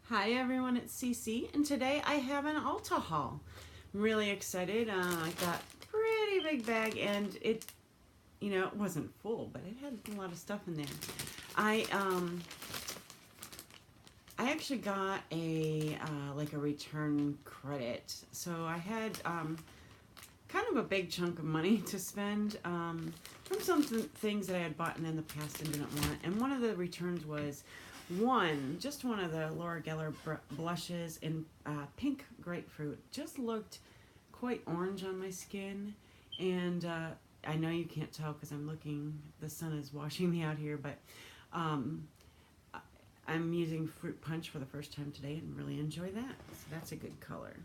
Hi everyone, it's Cece, and today I have an Ulta haul. I'm really excited. I got a pretty big bag, and it wasn't full, but it had a lot of stuff in there. I um, I actually got a like a return credit, so I had kind of a big chunk of money to spend from some things that I had bought in the past and didn't want. And one of the returns was just one of the Laura Geller blushes in pink grapefruit. Just looked quite orange on my skin, and I know you can't tell because the sun is washing me out here, but um, I'm using Fruit Punch for the first time today and really enjoy that. So that's a good color.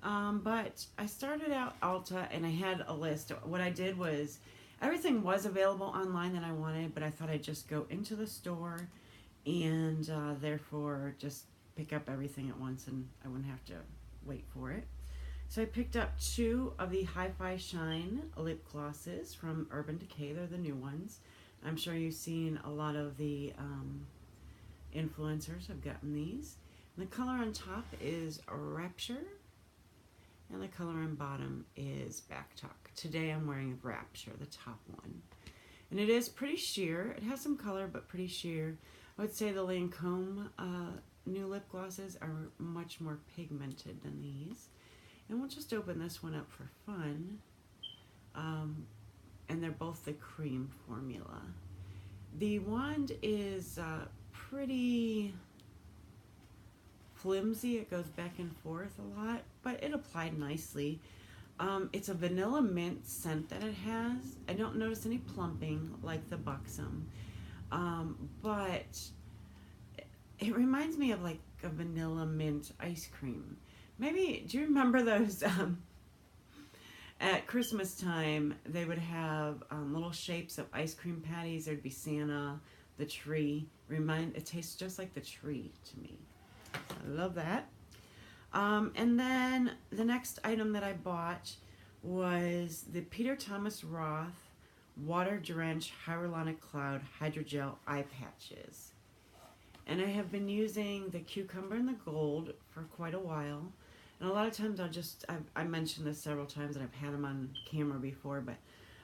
But I started out Ulta and I had a list. What I did was everything was available online that I wanted, but I thought I'd just go into the store and therefore just pick up everything at once and I wouldn't have to wait for it. So I picked up two of the Hi-Fi Shine lip glosses from Urban Decay. They're the new ones. I'm sure you've seen a lot of the influencers have gotten these. And the color on top is Rapture, and the color on bottom is Back Talk. Today I'm wearing Rapture, the top one. And it is pretty sheer. It has some color, but pretty sheer. I would say the Lancome new lip glosses are much more pigmented than these. And we'll just open this one up for fun. And they're both the cream formula. The wand is pretty flimsy. It goes back and forth a lot, but it applied nicely. It's a vanilla mint scent that it has. I don't notice any plumping like the Buxom, but it reminds me of like a vanilla mint ice cream. Maybe, do you remember those at Christmas time, they would have little shapes of ice cream patties. There'd be Santa, the tree. It tastes just like the tree to me. I love that. And then the next item that I bought was the Peter Thomas Roth Water Drenched Hyaluronic Cloud Hydrogel Eye Patches. And I have been using the cucumber and the gold for quite a while. And a lot of times I mentioned this several times and I've had them on camera before, but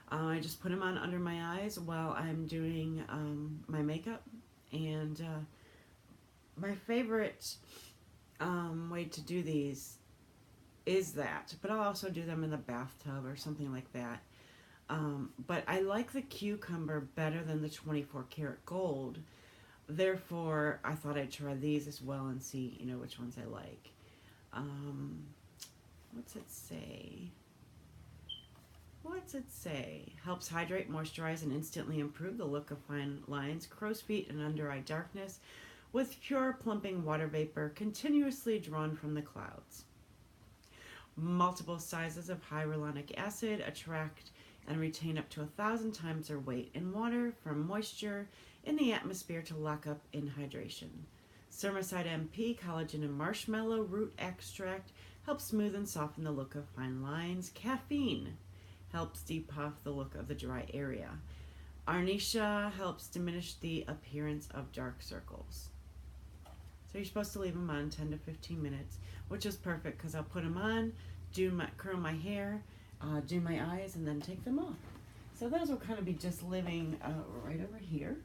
I just put them on under my eyes while I'm doing my makeup. And my favorite way to do these is that, but I'll also do them in the bathtub or something like that. But I like the cucumber better than the 24 karat gold. Therefore, I thought I'd try these as well and see, which ones I like. What's it say? What's it say? Helps hydrate, moisturize, and instantly improve the look of fine lines, crow's feet, and under eye darkness with pure plumping water vapor continuously drawn from the clouds. Multiple sizes of hyaluronic acid attract and retain up to 1,000 times their weight in water from moisture in the atmosphere to lock up in hydration. Spermicide MP, collagen, and marshmallow root extract helps smooth and soften the look of fine lines. Caffeine helps depuff the look of the dry area. Arnica helps diminish the appearance of dark circles. So you're supposed to leave them on 10 to 15 minutes, which is perfect because I'll put them on, curl my hair, do my eyes, and then take them off. So those will kind of be just living right over here.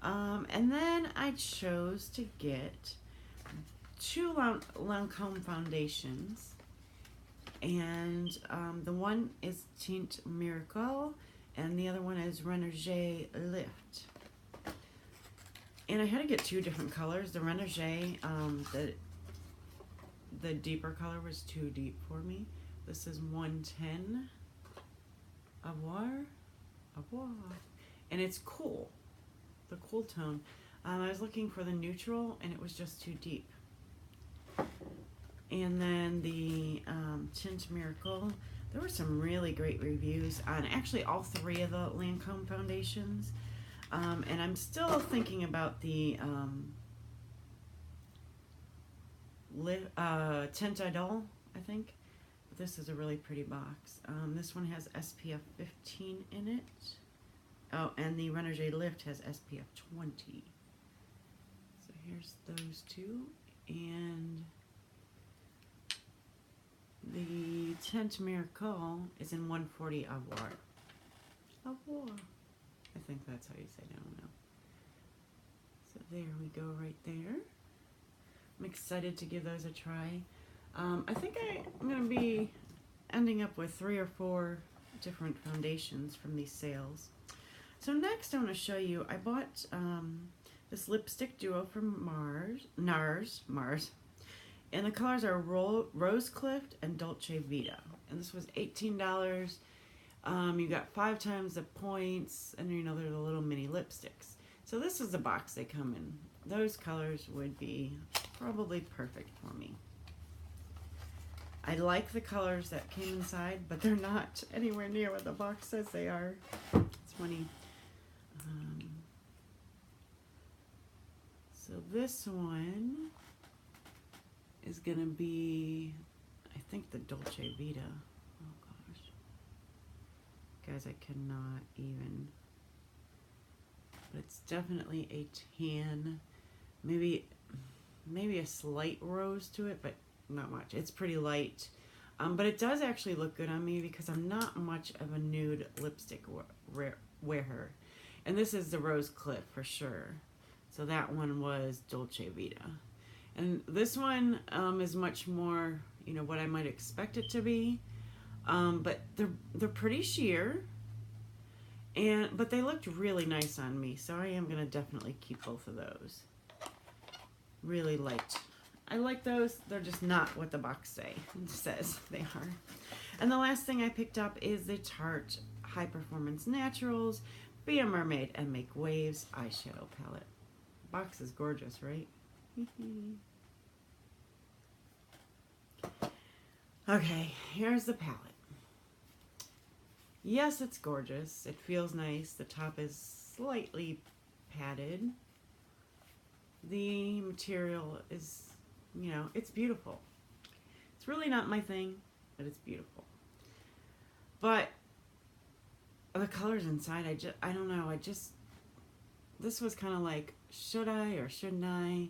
And then I chose to get two Lancome foundations. And the one is Tint Miracle, and the other one is Renegade Lift. And I had to get two different colors. The Renegade, the deeper color was too deep for me. This is 110 Avoir, and it's cool. The cool tone. I was looking for the neutral, and it was just too deep. And then the Tint Miracle. There were some really great reviews on actually all three of the Lancome foundations. And I'm still thinking about the Tint Idol, I think. But this is a really pretty box. This one has SPF 15 in it. Oh, and the Renegade Lift has SPF 20. So here's those two. And the Tint Miracle is in 140 Avoir. Avoir. I think that's how you say it, I don't know. So there we go right there. I'm excited to give those a try. I think I'm going to be ending up with 3 or 4 different foundations from these sales. So next I want to show you, I bought this lipstick duo from Mars. And the colors are Rose Cliff and Dolce Vita. And this was $18. You got 5 times the points, and you know they're the little mini lipsticks. So this is the box they come in. Those colors would be probably perfect for me. I like the colors that came inside, but they're not anywhere near what the box says they are. It's funny. So this one is gonna be, I think, the Dolce Vita. Oh gosh. Guys, I cannot even. But it's definitely a tan. Maybe a slight rose to it, but not much. It's pretty light. But it does actually look good on me because I'm not much of a nude lipstick wearer. And this is the Rose Cliff for sure. So that one was Dolce Vita. And this one is much more, you know, what I might expect it to be. But they're pretty sheer. But they looked really nice on me. So I am going to definitely keep both of those. Really liked. I like those. They're just not what the box says they are. And the last thing I picked up is the Tarte High Performance Naturals Be a Mermaid and Make Waves eyeshadow palette. Box is gorgeous, right? Okay, here's the palette. Yes, it's gorgeous. It feels nice. The top is slightly padded. The material is, you know, it's beautiful. It's really not my thing, but it's beautiful. But the colors inside, I don't know. This was kind of like, should I or shouldn't I?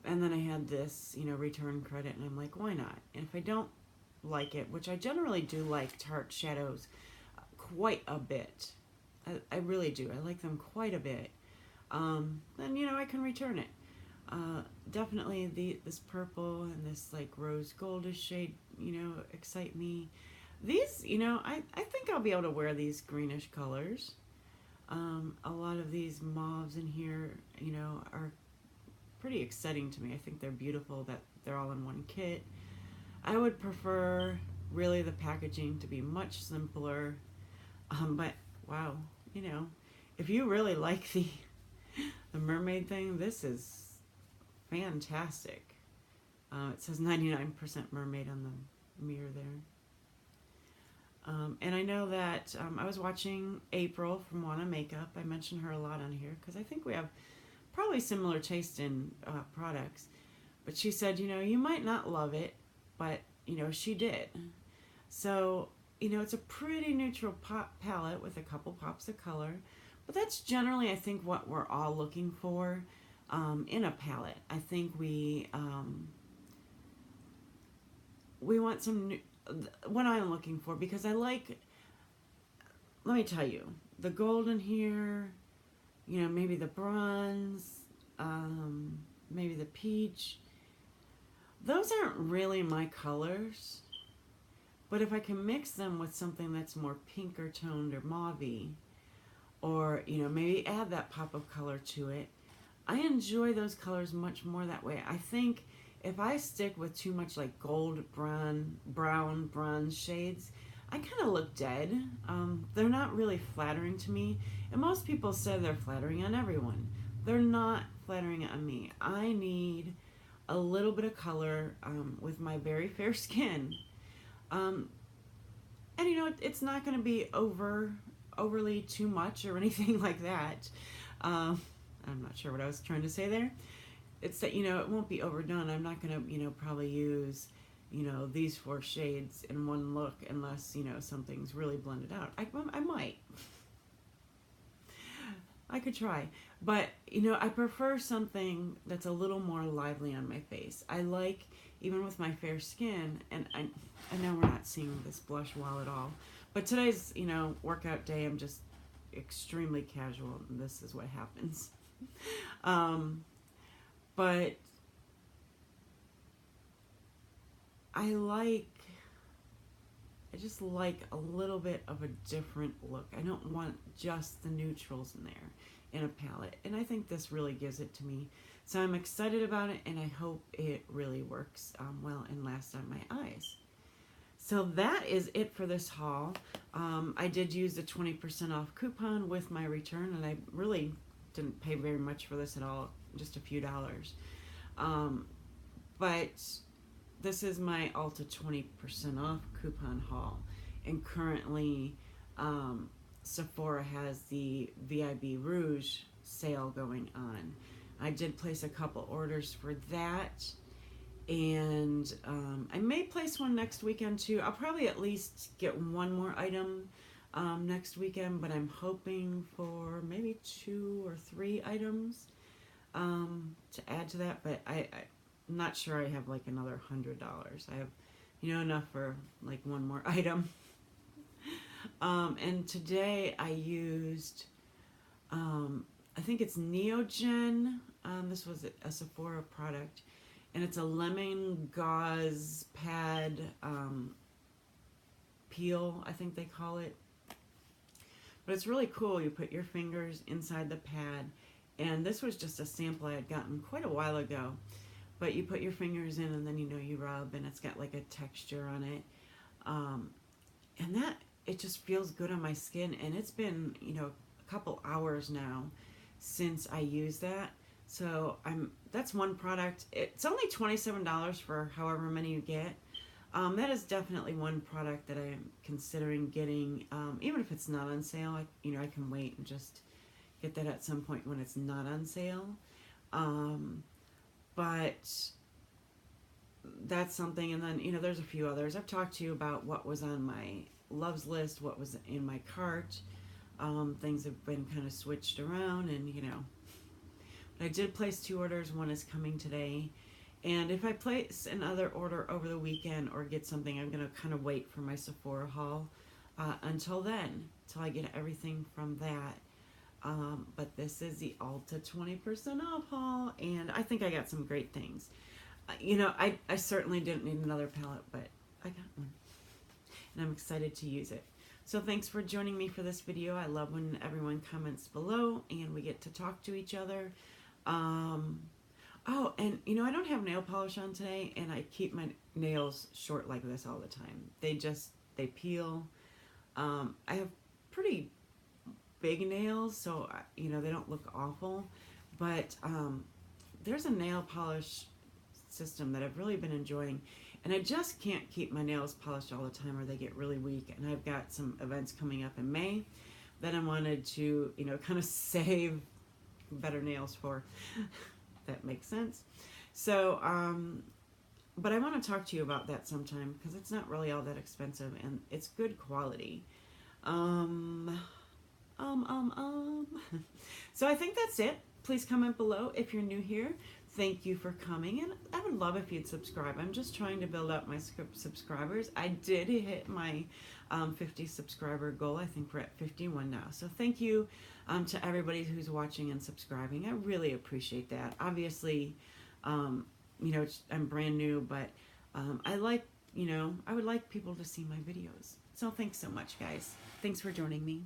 And then I had this, you know, return credit, and I'm like, why not? And if I don't like it, which I generally do like Tarte shadows quite a bit. I really do. I like them quite a bit. Then, you know, I can return it. Definitely this purple and this like rose goldish shade, you know, excite me. These, you know, I think I'll be able to wear these greenish colors. A lot of these mauves in here, you know, are pretty exciting to me. I think they're beautiful that they're all in one kit. I would prefer really the packaging to be much simpler. But wow, you know, if you really like the mermaid thing, this is fantastic. It says 99% mermaid on the mirror there. And I know that I was watching April from Wanna Makeup. I mention her a lot on here because I think we have probably similar taste in products. But she said, you know, you might not love it, but, you know, she did. So, you know, it's a pretty neutral palette with a couple pops of color. But that's generally, I think, what we're all looking for in a palette. I think we want some what I'm looking for, because I like, let me tell you, the gold in here, you know, maybe the bronze, maybe the peach. Those aren't really my colors, but if I can mix them with something that's more pinker toned or mauve-y, or, you know, maybe add that pop of color to it, I enjoy those colors much more that way. I think if I stick with too much like gold, brown, bronze shades, I kind of look dead. They're not really flattering to me. And most people say they're flattering on everyone. They're not flattering on me. I need a little bit of color with my very fair skin. And you know, it's not going to be overly too much or anything like that. I'm not sure what I was trying to say there. It's that, you know, it won't be overdone. I'm not going to, you know, probably use, you know, these 4 shades in one look unless, you know, something's really blended out. I might. I could try. But, you know, I prefer something that's a little more lively on my face. I like, even with my fair skin, and I know we're not seeing this blush wall at all, but today's, you know, workout day. I'm just extremely casual, and this is what happens. um, but I like, I just like a little bit of a different look. I don't want just the neutrals in there in a palette. And I think this really gives it to me. So I'm excited about it, and I hope it really works well and lasts on my eyes. So that is it for this haul. I did use the 20% off coupon with my return, and I really didn't pay very much for this at all, just a few dollars. But this is my Ulta 20% off coupon haul, and currently Sephora has the VIB Rouge sale going on. I did place a couple orders for that, and I may place one next weekend too. I'll probably at least get one more item next weekend, but I'm hoping for maybe 2 or 3 items to add to that. But I'm not sure I have like another $100. I have, you know, enough for like one more item. And today I used, I think it's Neogen. This was a Sephora product, and it's a lemon gauze pad peel, I think they call it. But it's really cool. You put your fingers inside the pad, and this was just a sample I had gotten quite a while ago. But you put your fingers in, and then, you know, you rub, and it's got like a texture on it. And that, it just feels good on my skin. And it's been, you know, a couple hours now since I used that. So that's one product. It's only $27 for however many you get. That is definitely one product that I am considering getting, even if it's not on sale. You know, I can wait and just get that at some point when it's not on sale. But that's something. And then, you know, there's a few others. I've talked to you about what was on my loves list, what was in my cart. Things have been kind of switched around, and, you know, I did place 2 orders. One is coming today. And if I place another order over the weekend or get something, I'm going to kind of wait for my Sephora haul until then, till I get everything from that. But this is the Ulta 20% off haul, and I think I got some great things. You know, I certainly didn't need another palette, but I got one, and I'm excited to use it. So thanks for joining me for this video. I love when everyone comments below and we get to talk to each other. Oh, and you know, I don't have nail polish on today, and I keep my nails short like this all the time. They peel. I have pretty big nails, so, you know, they don't look awful. But there's a nail polish system that I've really been enjoying, and I just can't keep my nails polished all the time or they get really weak. And I've got some events coming up in May that I wanted to, you know, kind of save better nails for. That makes sense. So, but I want to talk to you about that sometime, because it's not really all that expensive, and it's good quality. So I think that's it. Please comment below if you're new here. Thank you for coming, and I would love if you'd subscribe. I'm just trying to build up my subscribers. I did hit my 50 subscriber goal. I think we're at 51 now. So thank you to everybody who's watching and subscribing. I really appreciate that. Obviously, you know, I'm brand new, but I like, you know, I would like people to see my videos. So thanks so much, guys. Thanks for joining me.